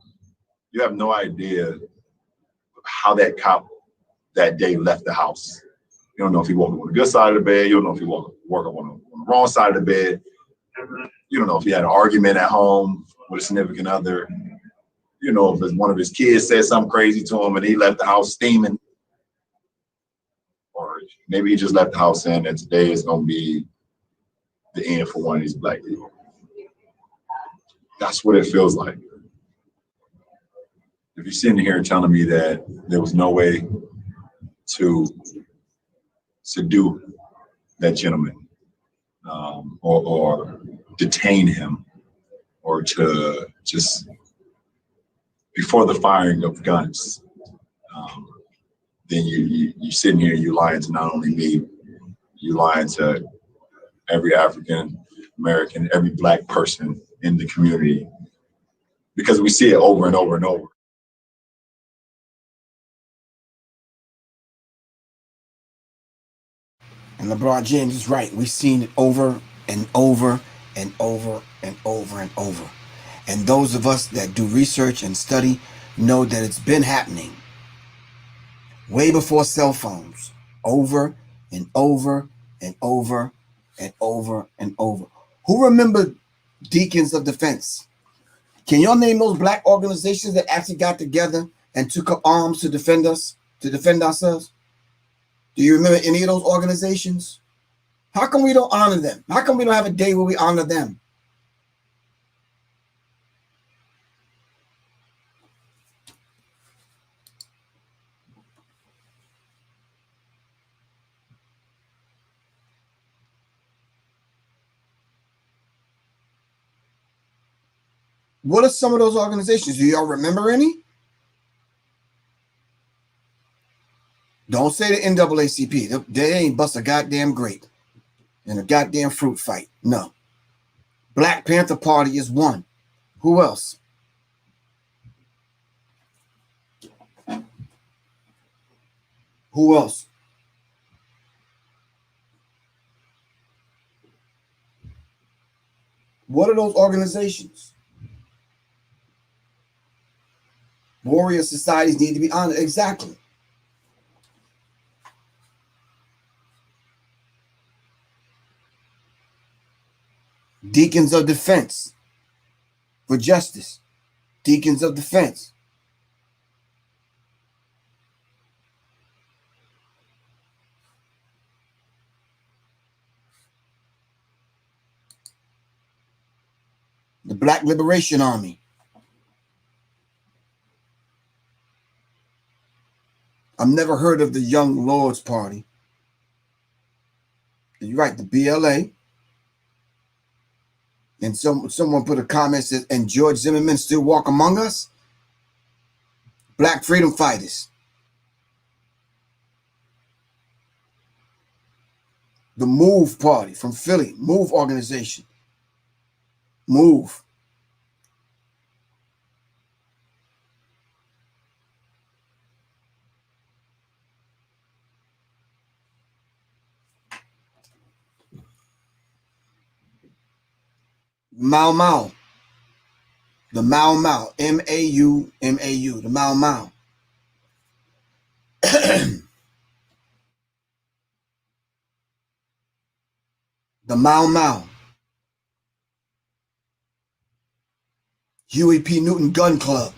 You have no idea how that cop that day left the house. You don't know if he woke up on the good side of the bed. You don't know if he woke up on the wrong side of the bed. You don't know if he had an argument at home with a significant other. You know, if one of his kids said something crazy to him and he left the house steaming. Or maybe he just left the house saying that today is going to be the end for one of these black people. That's what it feels like. If you're sitting here telling me that there was no way to subdue that gentleman or detain him or to just before the firing of guns, then you sitting here, you lying to not only me, you lying to every African American, every black person in the community, because we see it over and over and over. And LeBron James is right. We've seen it over and over and over and over and over. And those of us that do research and study know that it's been happening way before cell phones, over and over and over and over and over. Who remember Deacons of Defense? Can y'all name those black organizations that actually got together and took up arms to defend us, to defend ourselves? Do you remember any of those organizations? How come we don't honor them? How come we don't have a day where we honor them? What are some of those organizations? Do y'all remember any? Don't say the NAACP. They ain't bust a goddamn grape in a goddamn fruit fight. No. Black Panther Party is one. Who else? Who else? What are those organizations? Warrior societies need to be honored. Exactly. Deacons of Defense for Justice. Deacons of Defense. The Black Liberation Army. I've never heard of the Young Lords Party. You're right, the BLA. And someone put a comment that says, and George Zimmerman still walk among us? Black Freedom Fighters. The Move Party from Philly. Move organization. Move. Mau Mau. The Mau Mau, M-A-U, the Mau Mau. The Mau Mau. Huey P. Newton Gun Club.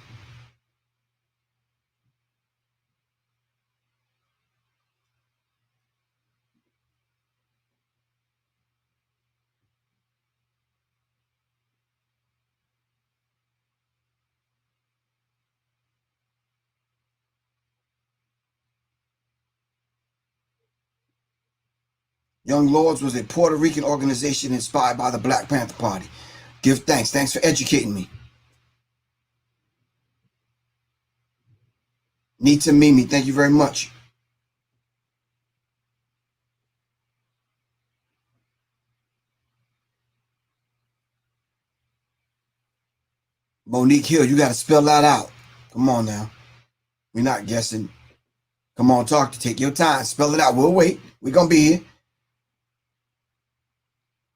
Young Lords was a Puerto Rican organization inspired by the Black Panther Party. Give thanks. Thanks for educating me. Nita Mimi, thank you very much. Monique Hill, you got to spell that out. Come on now. We're not guessing. Come on, take your time. Spell it out. We'll wait. We're going to be here.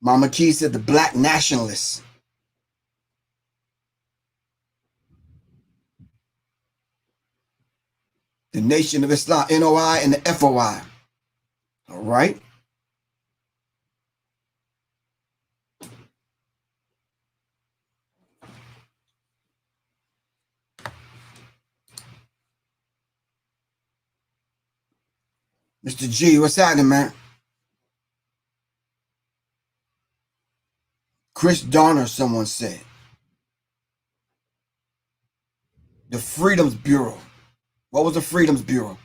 Mama Key said the Black Nationalists. The Nation of Islam, NOI and the FOI. All right. Mr. G, what's happening, man? Chris Donner, someone said. The Freedoms Bureau. What was the Freedoms Bureau?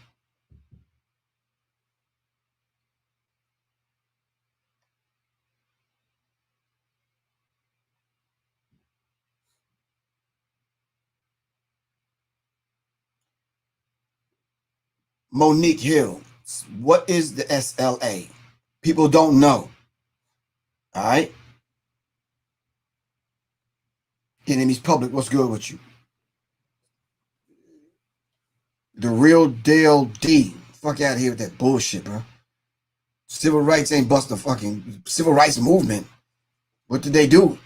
Monique Hill. What is the SLA? People don't know. All right. Enemies Public, what's good with you? The Real Deal D. Fuck out of here with that bullshit, bro. Civil rights ain't bust the fucking civil rights movement. What did they do?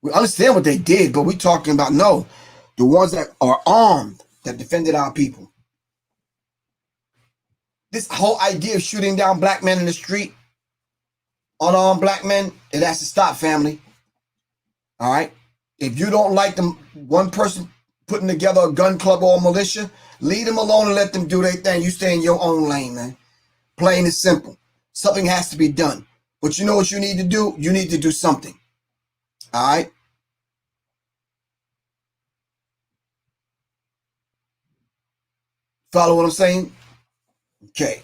We understand what they did, but we're talking about, no, the ones that are armed, that defended our people. This whole idea of shooting down black men in the street, unarmed black men, it has to stop, family. All right? If you don't like them, one person putting together a gun club or a militia, leave them alone and let them do their thing. You stay in your own lane, man. Plain and simple. Something has to be done. But you know what you need to do? You need to do something. All right? Follow what I'm saying? Okay.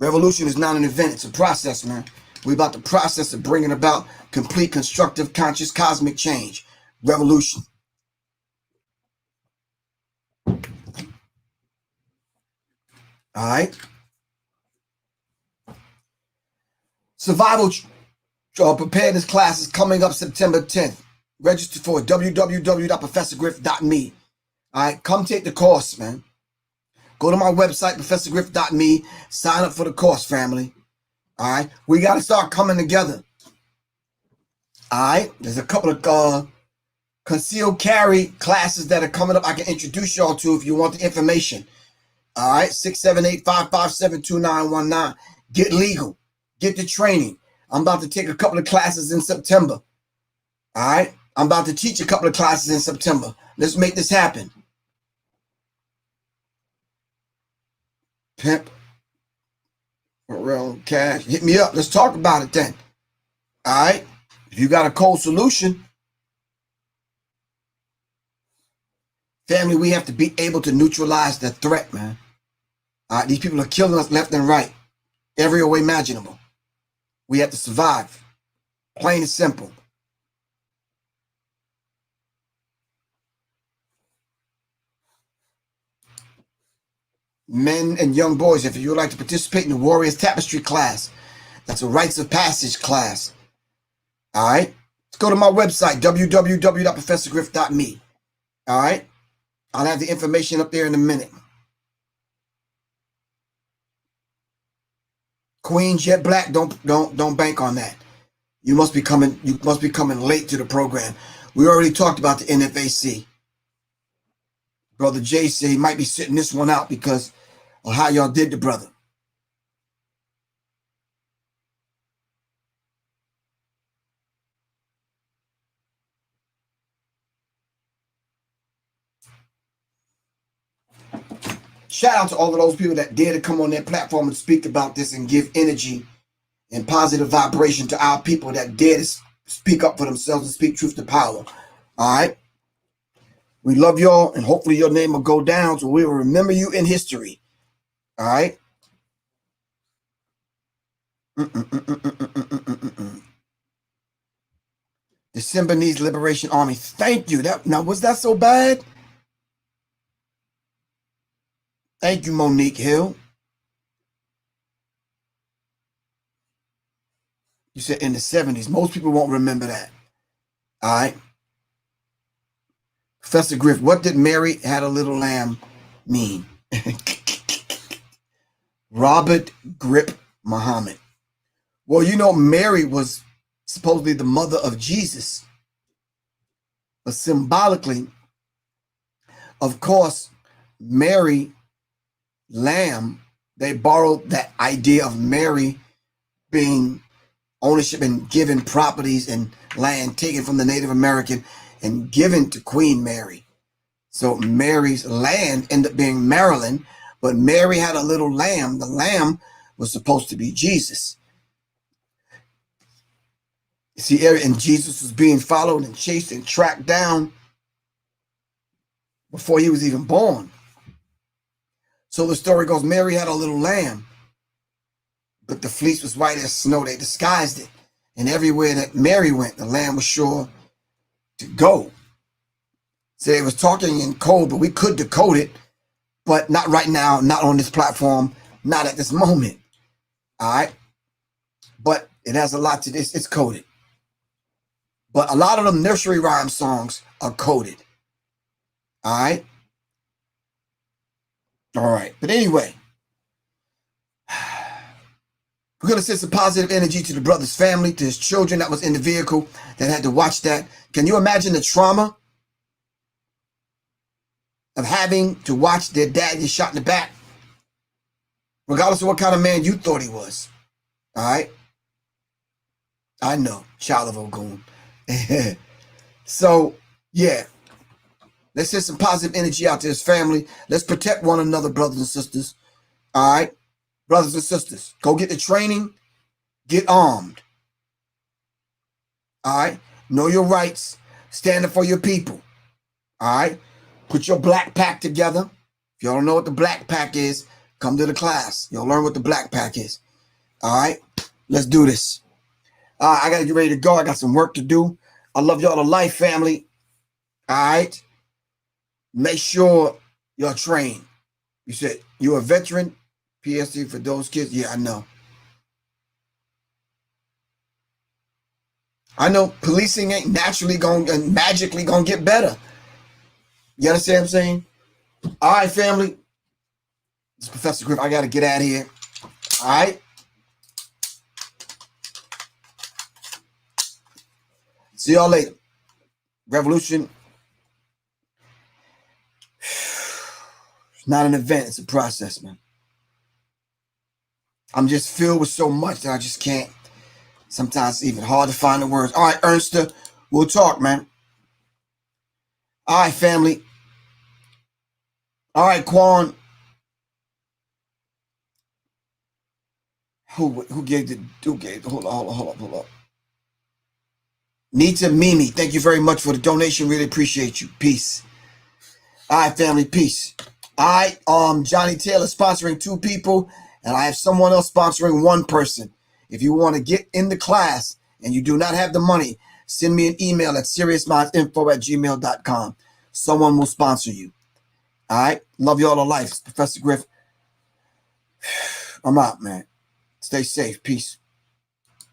Revolution is not an event. It's a process, man. We're about the process of bringing about complete, constructive, conscious, cosmic change. Revolution. All right. Survival preparedness class is coming up September 10th. Register for www.professorgriff.me. All right. Come take the course, man. Go to my website, professorgriff.me. Sign up for the course, family. All right. We got to start coming together. All right. There's a couple of concealed carry classes that are coming up I can introduce y'all to if you want the information. All right. 678-557-2919. Get legal. Get the training. I'm about to take a couple of classes in September. All right. I'm about to teach a couple of classes in September. Let's make this happen. Pimp. Real cash. Hit me up. Let's talk about it then. All right. If you got a cold solution, family, we have to be able to neutralize the threat, man. All right. These people are killing us left and right. Every way imaginable. We have to survive. Plain and simple. Men and young boys, if you would like to participate in the Warriors Tapestry class, that's a rites of passage class. All right. Let's go to my website, www.professorgriff.me. All right. I'll have the information up there in a minute. Queen Jet Black, don't bank on that. You must be coming late to the program. We already talked about the NFAC. Brother Jay said he might be sitting this one out because of how y'all did the brother. Shout out to all of those people that dare to come on their platform and speak about this and give energy and positive vibration to our people that dare to speak up for themselves and speak truth to power. All right? We love y'all, and hopefully your name will go down so we will remember you in history. All right? The Symbionese Liberation Army. Thank you. Now, was that so bad? Thank you, Monique Hill. You said in the 70s. Most people won't remember that. All right? Professor Griff, what did Mary had a little lamb mean? Robert Grip Muhammad. Well, you know, Mary was supposedly the mother of Jesus. But symbolically, of course, Mary, lamb, they borrowed that idea of Mary being ownership and given properties and land taken from the Native American and given to Queen Mary. So Mary's land ended up being Maryland, but Mary had a little lamb. The lamb was supposed to be Jesus. You see, and Jesus was being followed and chased and tracked down before he was even born. So the story goes, Mary had a little lamb, but the fleece was white as snow. They disguised it. And everywhere that Mary went, the lamb was sure to go. So they was talking in code, but we could decode it, but not right now, not on this platform, not at this moment. All right? But it has a lot to this. It's coded. But a lot of them nursery rhyme songs are coded. All right? All right. But anyway, we're going to send some positive energy to the brother's family, to his children that was in the vehicle that had to watch that. Can you imagine the trauma of having to watch their dad get shot in the back? Regardless of what kind of man you thought he was. All right? I know. Child of Ogun. So, yeah. Let's send some positive energy out to his family. Let's protect one another, brothers and sisters. All right? Brothers and sisters, go get the training. Get armed. All right? Know your rights. Stand up for your people. All right? Put your black pack together. If y'all don't know what the black pack is, come to the class. You'll learn what the black pack is. All right? Let's do this. I got to get ready to go. I got some work to do. I love y'all to life, family. All right? Make sure you're trained. You said you're a veteran. PSD for those kids. Yeah, I know. I know policing ain't naturally going and magically going to get better. You understand what I'm saying? All right, family. This is Professor Griff. I got to get out of here. All right? See y'all later. Revolution. It's not an event. It's a process, man. I'm just filled with so much that I just can't. Sometimes it's even hard to find the words. All right, Ernsta, we'll talk, man. All right, family. All right, Quan. Who gave hold on. Nita Mimi, thank you very much for the donation. Really appreciate you. Peace. All right, family, peace. All right, Johnny Taylor sponsoring 2 people, and I have someone else sponsoring 1 person. If you want to get in the class and you do not have the money, send me an email at seriousmindsinfo@gmail.com. Someone will sponsor you. All right? Love you all to life. It's Professor Griff. I'm out, man. Stay safe. Peace.